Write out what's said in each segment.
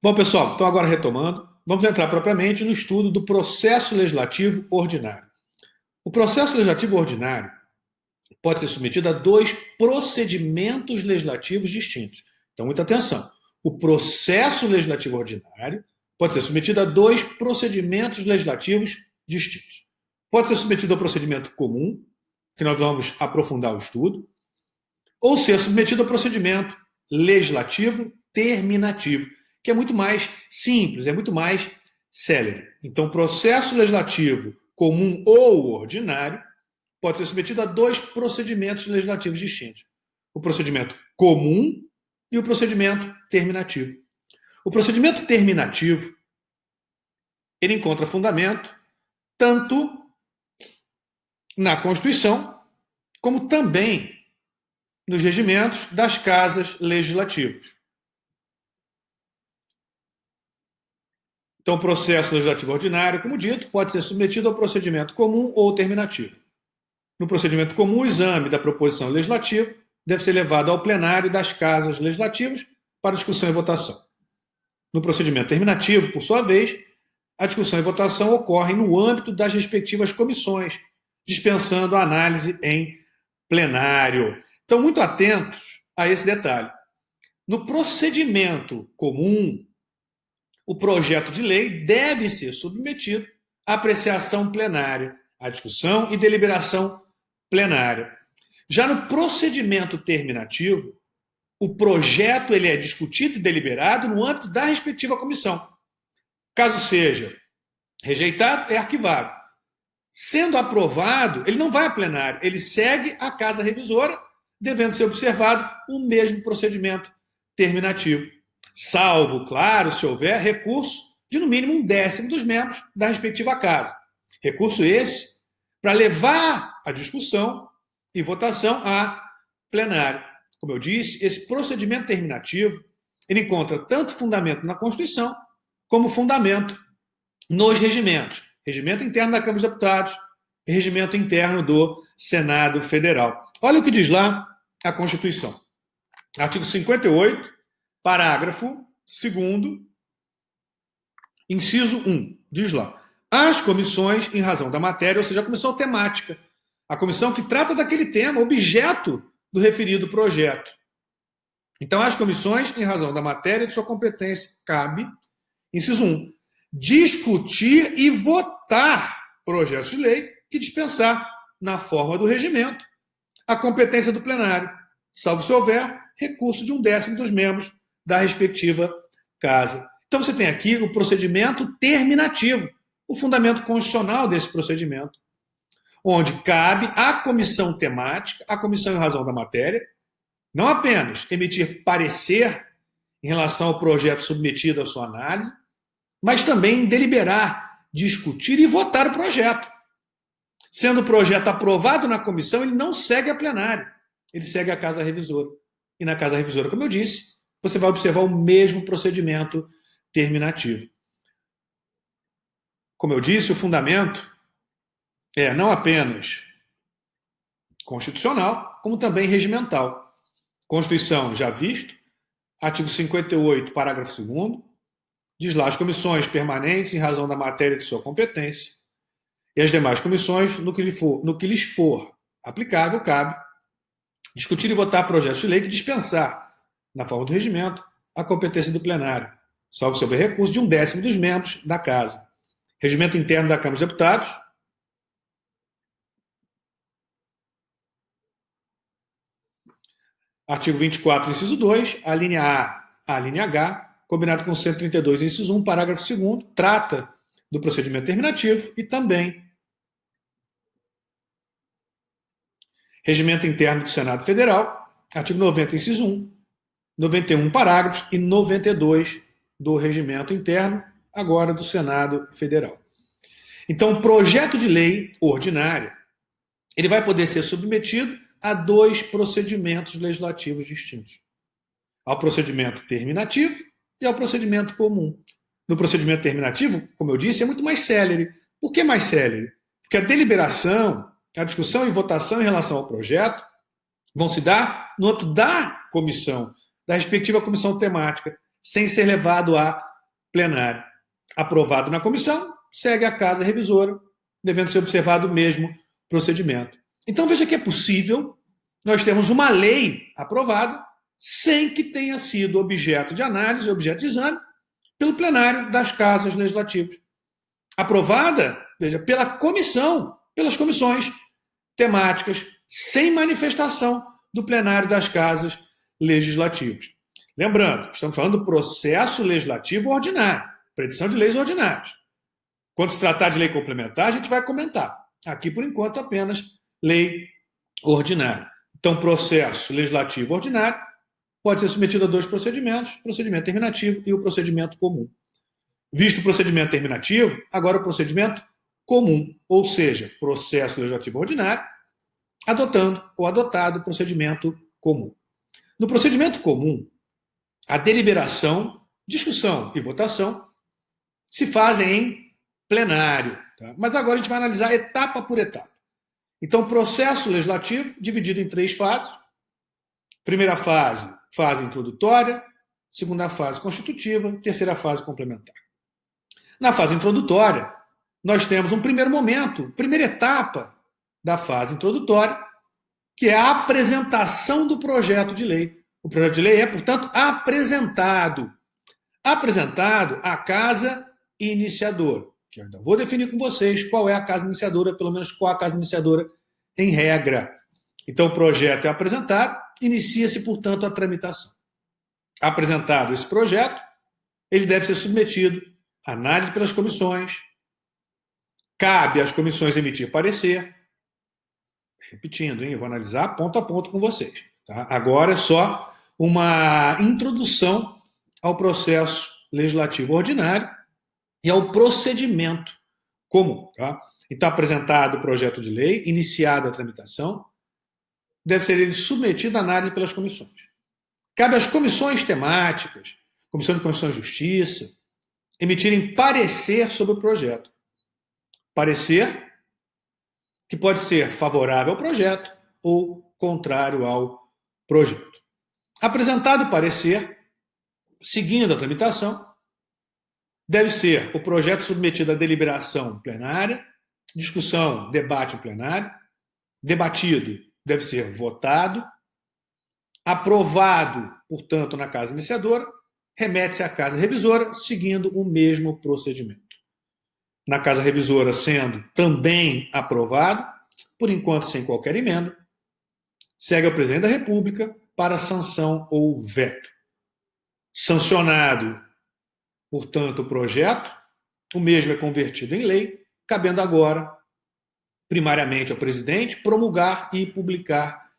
Bom, pessoal, então agora retomando, vamos entrar propriamente no estudo do processo legislativo ordinário. O processo legislativo ordinário pode ser submetido a dois procedimentos legislativos distintos. Então, muita atenção. O processo legislativo ordinário pode ser submetido a dois procedimentos legislativos distintos. Pode ser submetido ao procedimento comum, que nós vamos aprofundar o estudo, ou ser submetido ao procedimento legislativo terminativo, que é muito mais simples, é muito mais célere. Então, processo legislativo comum ou ordinário pode ser submetido a dois procedimentos legislativos distintos: o procedimento comum e o procedimento terminativo. O procedimento terminativo ele encontra fundamento tanto na Constituição como também nos regimentos das casas legislativas. Então, o processo legislativo ordinário, como dito, pode ser submetido ao procedimento comum ou terminativo. No procedimento comum, o exame da proposição legislativa deve ser levado ao plenário das casas legislativas para discussão e votação. No procedimento terminativo, por sua vez, a discussão e votação ocorrem no âmbito das respectivas comissões, dispensando a análise em plenário. Então, muito atentos a esse detalhe. No procedimento comum, o projeto de lei deve ser submetido à apreciação plenária, à discussão e deliberação plenária. Já no procedimento terminativo, o projeto ele é discutido e deliberado no âmbito da respectiva comissão. Caso seja rejeitado, é arquivado. Sendo aprovado, ele não vai a plenário, ele segue à casa revisora, devendo ser observado o mesmo procedimento terminativo. Salvo, claro, se houver recurso de no mínimo 1/10 dos membros da respectiva casa. Recurso esse para levar a discussão e votação a plenário. Como eu disse, esse procedimento terminativo ele encontra tanto fundamento na Constituição como fundamento nos regimentos. Regimento interno da Câmara dos Deputados e regimento interno do Senado Federal. Olha o que diz lá a Constituição. Artigo 58, parágrafo 2º, inciso 1, diz lá: as comissões, em razão da matéria, ou seja, a comissão temática, a comissão que trata daquele tema, objeto do referido projeto. Então, as comissões, em razão da matéria de sua competência, cabe, inciso 1, discutir e votar projetos de lei e dispensar, na forma do regimento, a competência do plenário, salvo se houver recurso de 1/10 dos membros da respectiva casa. Então, você tem aqui o procedimento terminativo, o fundamento constitucional desse procedimento, onde cabe à comissão temática, à comissão em razão da matéria, não apenas emitir parecer em relação ao projeto submetido à sua análise, mas também deliberar, discutir e votar o projeto. Sendo o projeto aprovado na comissão, ele não segue a plenário, ele segue a casa revisora. E na casa revisora, como eu disse, você vai observar o mesmo procedimento terminativo. Como eu disse, o fundamento é não apenas constitucional, como também regimental. Constituição, já visto, artigo 58, parágrafo 2º, diz lá: as comissões permanentes, em razão da matéria de sua competência, e as demais comissões, no que lhes for aplicável, cabe discutir e votar projetos de lei que dispensar, na forma do regimento, a competência do plenário, salvo se houver recurso de 1/10 dos membros da casa. Regimento interno da Câmara dos Deputados. Artigo 24, inciso 2, a linha A, a linha H, combinado com 132, inciso 1, parágrafo 2º, trata do procedimento terminativo e também regimento interno do Senado Federal, artigo 90, inciso 1, 91 parágrafos e 92 do regimento interno, agora do Senado Federal. Então, o projeto de lei ordinário, ele vai poder ser submetido a dois procedimentos legislativos distintos: ao procedimento terminativo e ao procedimento comum. No procedimento terminativo, como eu disse, é muito mais célere. Por que mais célere? Porque a deliberação, a discussão e votação em relação ao projeto vão se dar no âmbito da comissão, da respectiva comissão temática. sem ser levado a plenário. Aprovado na comissão, segue à casa revisora, devendo ser observado o mesmo procedimento. Então veja que é possível nós termos uma lei aprovada sem que tenha sido objeto de análise, objeto de exame, pelo plenário das casas legislativas. Aprovada, veja, pela comissão, pelas comissões temáticas, sem manifestação do plenário das casas legislativas. Lembrando, estamos falando do processo legislativo ordinário, petição de leis ordinárias. Quando se tratar de lei complementar, a gente vai comentar. Aqui, por enquanto, apenas lei ordinária. Então, processo legislativo ordinário pode ser submetido a dois procedimentos, o procedimento terminativo e o procedimento comum. Visto o procedimento terminativo, agora o procedimento comum, ou seja, processo legislativo ordinário, adotando ou adotado o procedimento comum. No procedimento comum, a deliberação, discussão e votação se fazem em plenário. Tá? Mas agora a gente vai analisar etapa por etapa. Então, processo legislativo dividido em 3 fases. Primeira fase, fase introdutória. Segunda fase, constitutiva. Terceira fase, complementar. Na fase introdutória, nós temos um primeiro momento, primeira etapa da fase introdutória, que é a apresentação do projeto de lei. O projeto de lei é, portanto, apresentado. Apresentado à casa iniciadora. Que eu ainda vou definir com vocês qual é a casa iniciadora, pelo menos qual a casa iniciadora em regra. Então, o projeto é apresentado, inicia-se, portanto, a tramitação. Apresentado esse projeto, ele deve ser submetido à análise pelas comissões, cabe às comissões emitir parecer. Repetindo, hein? Eu vou analisar ponto a ponto com vocês. Tá? Agora é só uma introdução ao processo legislativo ordinário e ao procedimento comum. Tá? Então, apresentado o projeto de lei, iniciada a tramitação, deve ser ele submetido à análise pelas comissões. Cabe às comissões temáticas, Comissão de Constituição e Justiça, emitirem parecer sobre o projeto. Parecer que pode ser favorável ao projeto ou contrário ao projeto. Apresentado o parecer, seguindo a tramitação, deve ser o projeto submetido à deliberação plenária, discussão, debate em plenário, debatido, deve ser votado, aprovado, portanto, na casa iniciadora, remete-se à casa revisora, seguindo o mesmo procedimento. Na casa revisora sendo também aprovado, por enquanto sem qualquer emenda, segue ao presidente da República para sanção ou veto. Sancionado, portanto, o projeto, o mesmo é convertido em lei, cabendo agora, primariamente ao presidente, promulgar e publicar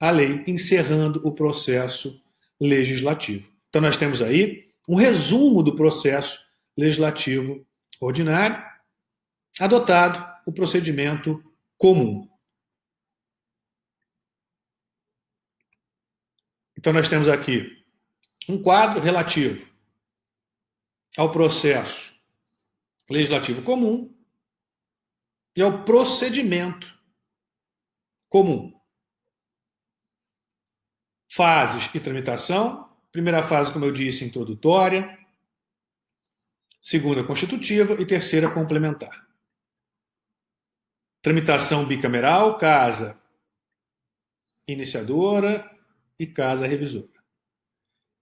a lei, encerrando o processo legislativo. Então, nós temos aí um resumo do processo legislativo ordinário, adotado o procedimento comum. Então, nós temos aqui um quadro relativo ao processo legislativo comum e ao procedimento comum. Fases e tramitação. Primeira fase, como eu disse, introdutória. Segunda, constitutiva. E terceira, complementar. Tramitação bicameral, casa iniciadora e casa revisora.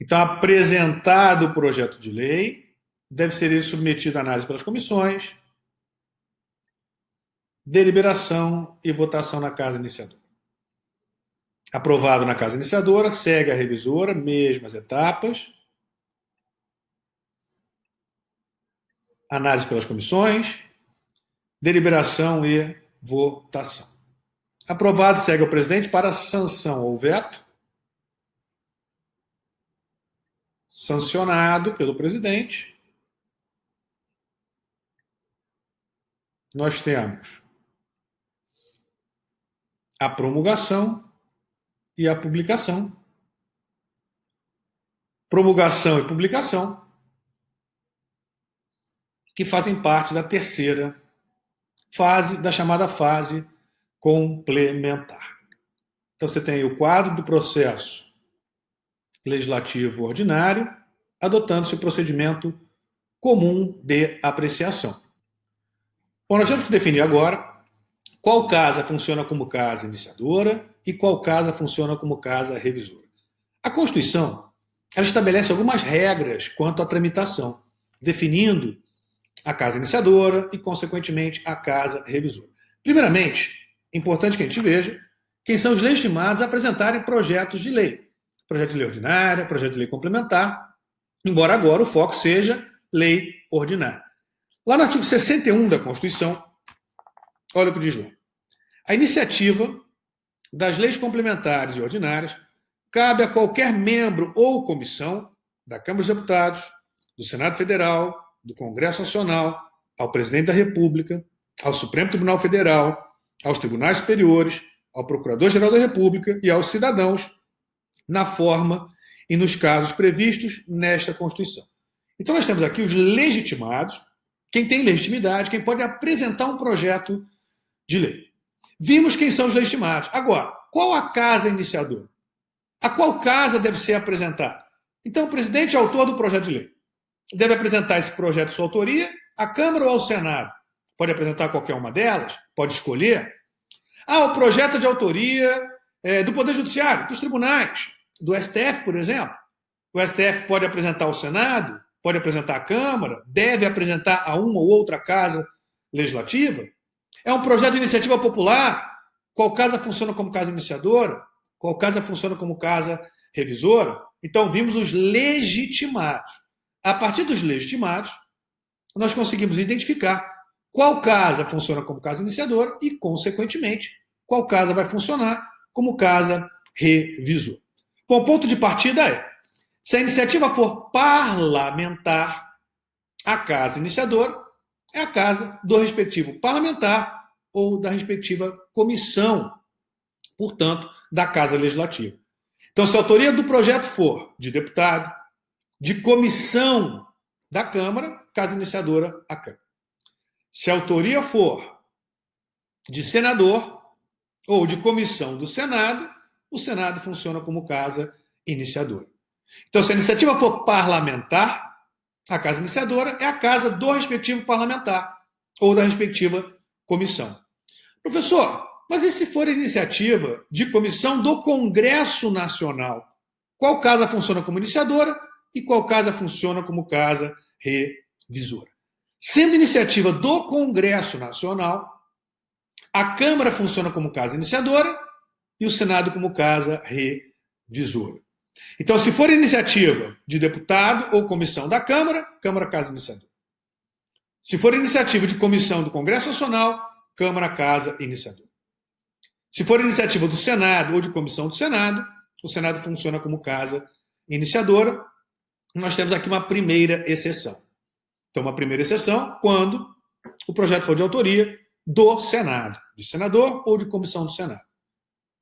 Então, apresentado o projeto de lei, deve ser ele submetido à análise pelas comissões, deliberação e votação na casa iniciadora. Aprovado na casa iniciadora, segue a revisora, mesmas etapas. Análise pelas comissões, deliberação e votação. Aprovado, segue ao presidente para sanção ou veto. Sancionado pelo presidente. Nós temos a promulgação e a publicação. Promulgação e publicação, que fazem parte da terceira fase, da chamada fase complementar. Então, você tem aí o quadro do processo legislativo ordinário, adotando-se o procedimento comum de apreciação. Bom, nós temos que definir agora qual casa funciona como casa iniciadora e qual casa funciona como casa revisora. A Constituição, ela estabelece algumas regras quanto à tramitação, definindo a casa iniciadora e, consequentemente, a casa revisora. Primeiramente, é importante que a gente veja quem são os legitimados a apresentarem projetos de lei. Projeto de lei ordinária, projeto de lei complementar, embora agora o foco seja lei ordinária. Lá no artigo 61 da Constituição, olha o que diz lá. A iniciativa das leis complementares e ordinárias cabe a qualquer membro ou comissão da Câmara dos Deputados, do Senado Federal, do Congresso Nacional, ao Presidente da República, ao Supremo Tribunal Federal, aos tribunais superiores, ao Procurador-Geral da República e aos cidadãos, na forma e nos casos previstos nesta Constituição. Então nós temos aqui os legitimados, quem tem legitimidade, quem pode apresentar um projeto de lei. Vimos quem são os legitimados. Agora, qual a casa iniciadora? A qual casa deve ser apresentada? Então, o presidente é autor do projeto de lei. Deve apresentar esse projeto de sua autoria à Câmara ou ao Senado. Pode apresentar qualquer uma delas, pode escolher. O projeto de autoria do Poder Judiciário, dos tribunais, do STF, por exemplo. O STF pode apresentar ao Senado, pode apresentar à Câmara, deve apresentar a uma ou outra casa legislativa. É um projeto de iniciativa popular, qual casa funciona como casa iniciadora, qual casa funciona como casa revisora. Então, vimos os legitimados. A partir dos legitimados, nós conseguimos identificar qual casa funciona como casa iniciadora e, consequentemente, qual casa vai funcionar como casa revisora. Bom, o ponto de partida é, se a iniciativa for parlamentar, a casa iniciadora é a casa do respectivo parlamentar ou da respectiva comissão, portanto, da Casa Legislativa. Então, se a autoria do projeto for de deputado, de comissão da Câmara, casa iniciadora, a Câmara. Se a autoria for de senador ou de comissão do Senado, o Senado funciona como casa iniciadora. Então, se a iniciativa for parlamentar, a casa iniciadora é a casa do respectivo parlamentar ou da respectiva comissão. Professor, mas e se for iniciativa de comissão do Congresso Nacional? Qual casa funciona como iniciadora e qual casa funciona como casa revisora? Sendo iniciativa do Congresso Nacional, a Câmara funciona como casa iniciadora e o Senado como casa revisora. Então, se for iniciativa de deputado ou comissão da Câmara, Câmara, casa iniciadora. Se for iniciativa de comissão do Congresso Nacional, Câmara, casa iniciadora. Se for iniciativa do Senado ou de comissão do Senado, o Senado funciona como casa iniciadora. Nós temos aqui uma primeira exceção. Então, uma primeira exceção quando o projeto for de autoria do Senado, de senador ou de comissão do Senado.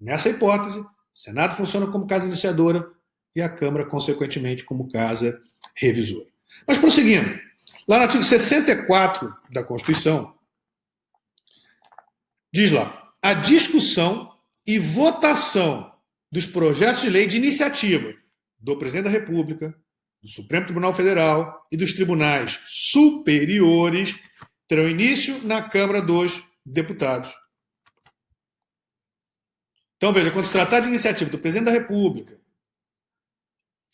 Nessa hipótese, o Senado funciona como casa iniciadora e a Câmara, consequentemente, como casa revisora. Mas, prosseguindo, lá no artigo 64 da Constituição, diz lá, a discussão e votação dos projetos de lei de iniciativa do Presidente da República, do Supremo Tribunal Federal e dos tribunais superiores terão início na Câmara dos Deputados. Então, veja, quando se tratar de iniciativa do Presidente da República,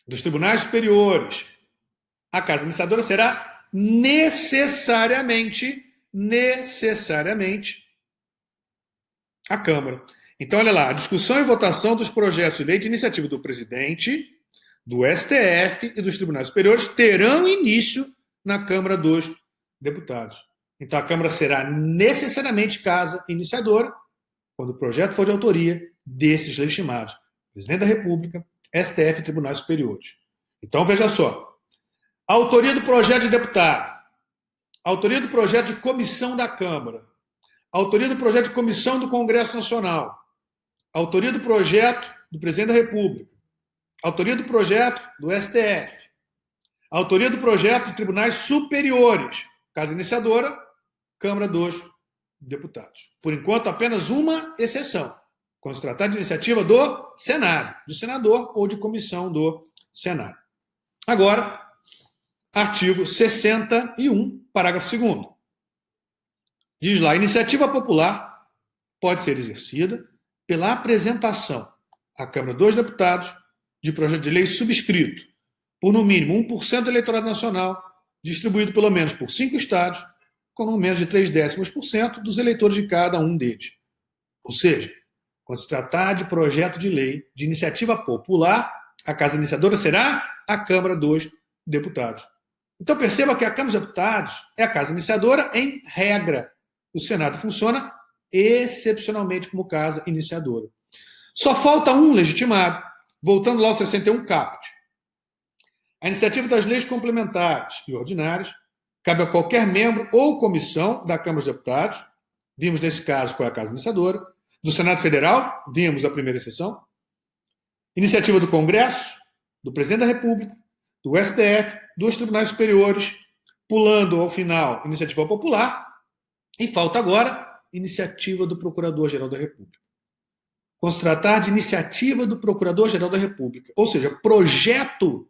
dos tribunais superiores, a casa iniciadora será necessariamente a Câmara. Então, olha lá, a discussão e votação dos projetos de lei de iniciativa do presidente, do STF e dos tribunais superiores terão início na Câmara dos Deputados. Então, a Câmara será necessariamente casa iniciadora quando o projeto for de autoria desses legitimados, Presidente da República, STF e tribunais superiores. Então, veja só, a autoria do projeto de deputado, a autoria do projeto de comissão da Câmara, a autoria do projeto de comissão do Congresso Nacional, a autoria do projeto do Presidente da República, a autoria do projeto do STF, a autoria do projeto de tribunais superiores, casa iniciadora, Câmara dos Deputados. Por enquanto, apenas uma exceção, quando se tratar de iniciativa do Senado, de senador ou de comissão do Senado. Agora, Artigo 61, parágrafo 2º. Diz lá, a iniciativa popular pode ser exercida pela apresentação à Câmara dos Deputados de projeto de lei subscrito por, no mínimo, 1% do eleitorado nacional, distribuído pelo menos por 5 estados, com no menos de 0,3% dos eleitores de cada um deles. Ou seja, quando se tratar de projeto de lei de iniciativa popular, a casa iniciadora será a Câmara dos Deputados. Então perceba que a Câmara dos Deputados é a casa iniciadora em regra. O Senado funciona excepcionalmente como casa iniciadora. Só falta um legitimado, voltando lá ao 61 caput. A iniciativa das leis complementares e ordinárias cabe a qualquer membro ou comissão da Câmara dos Deputados, vimos nesse caso qual é a casa iniciadora, do Senado Federal, vimos a primeira exceção, iniciativa do Congresso, do Presidente da República, do STF, dos Tribunais Superiores, pulando ao final iniciativa popular, e falta agora iniciativa do Procurador-Geral da República. Quando se tratar de iniciativa do Procurador-Geral da República, ou seja, projeto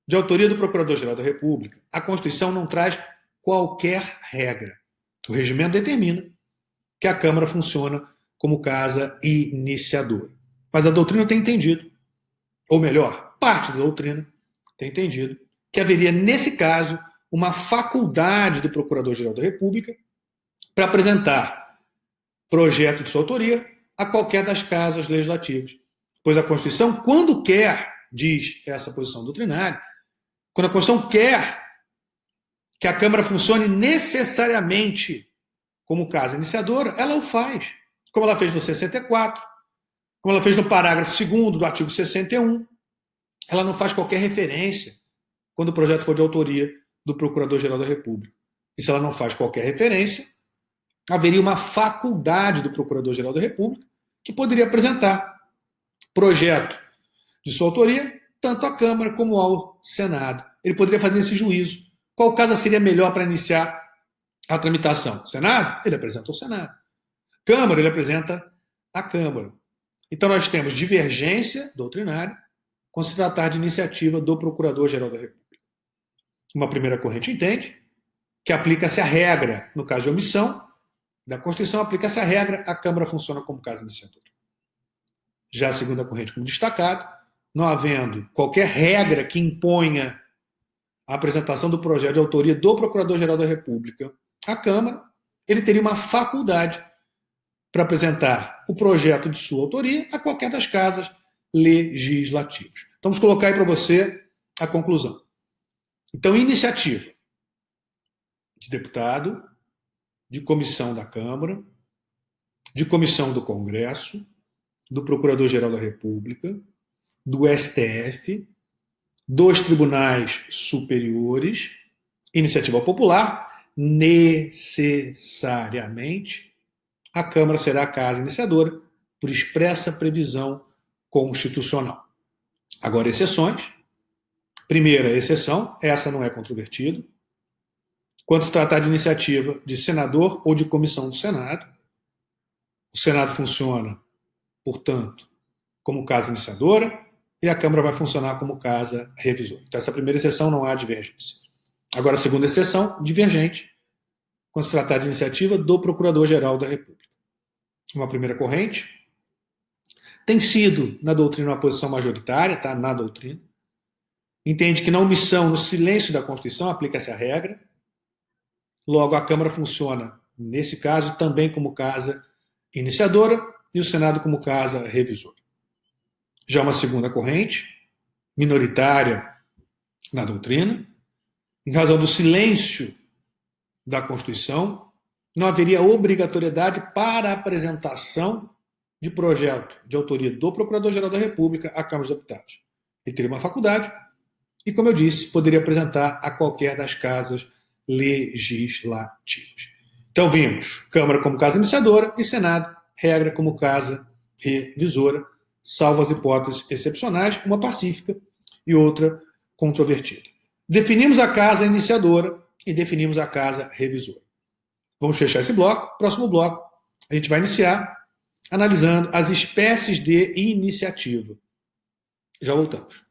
de autoria do Procurador-Geral da República, a Constituição não traz qualquer regra. O regimento determina que a Câmara funciona como casa iniciadora. Mas a doutrina tem entendido, ou melhor, parte da doutrina tem entendido, que haveria, nesse caso, uma faculdade do Procurador-Geral da República para apresentar projeto de sua autoria a qualquer das casas legislativas. Pois a Constituição, quando quer, diz essa posição doutrinária, quando a Constituição quer que a Câmara funcione necessariamente como casa iniciadora, ela o faz. Como ela fez no 64, como ela fez no parágrafo 2º do artigo 61. Ela não faz qualquer referência quando o projeto for de autoria do Procurador-Geral da República. E se ela não faz qualquer referência, haveria uma faculdade do Procurador-Geral da República que poderia apresentar projeto de sua autoria tanto à Câmara como ao Senado. Ele poderia fazer esse juízo. Qual casa seria melhor para iniciar a tramitação? Senado? Ele apresenta o Senado. Câmara? Ele apresenta a Câmara. Então nós temos divergência doutrinária quando se tratar de iniciativa do Procurador-Geral da República. Uma primeira corrente entende que aplica-se a regra, no caso de omissão da Constituição, aplica-se a regra, a Câmara funciona como casa iniciadora. Já a segunda corrente, como destacado, não havendo qualquer regra que imponha a apresentação do projeto de autoria do Procurador-Geral da República à Câmara, ele teria uma faculdade para apresentar o projeto de sua autoria a qualquer das casas legislativas. Então, vamos colocar aí para você a conclusão. Então, iniciativa de deputado, de comissão da Câmara, de comissão do Congresso, do Procurador-Geral da República, do STF, dos Tribunais Superiores, iniciativa popular, necessariamente, a Câmara será a casa iniciadora por expressa previsão constitucional. Agora, exceções. Primeira exceção, essa não é controvertida. Quando se tratar de iniciativa de senador ou de comissão do Senado, o Senado funciona, portanto, como casa iniciadora e a Câmara vai funcionar como casa revisora. Então, essa primeira exceção não há divergência. Agora, a segunda exceção, divergente, quando se tratar de iniciativa do Procurador-Geral da República. Uma primeira corrente tem sido, na doutrina, uma posição majoritária, tá? Na doutrina. Entende que na omissão, no silêncio da Constituição, aplica-se a regra. Logo, a Câmara funciona, nesse caso, também como casa iniciadora e o Senado como casa revisora. Já uma segunda corrente, minoritária na doutrina, em razão do silêncio da Constituição, não haveria obrigatoriedade para a apresentação de projeto de autoria do Procurador-Geral da República à Câmara dos Deputados. Ele teria uma faculdade e, como eu disse, poderia apresentar a qualquer das casas legislativas. Então vimos Câmara como casa iniciadora e Senado, regra como casa revisora, salvo as hipóteses excepcionais, uma pacífica e outra controvertida. Definimos a casa iniciadora e definimos a casa revisora. Vamos fechar esse bloco. Próximo bloco, a gente vai iniciar analisando as espécies de iniciativa. Já voltamos.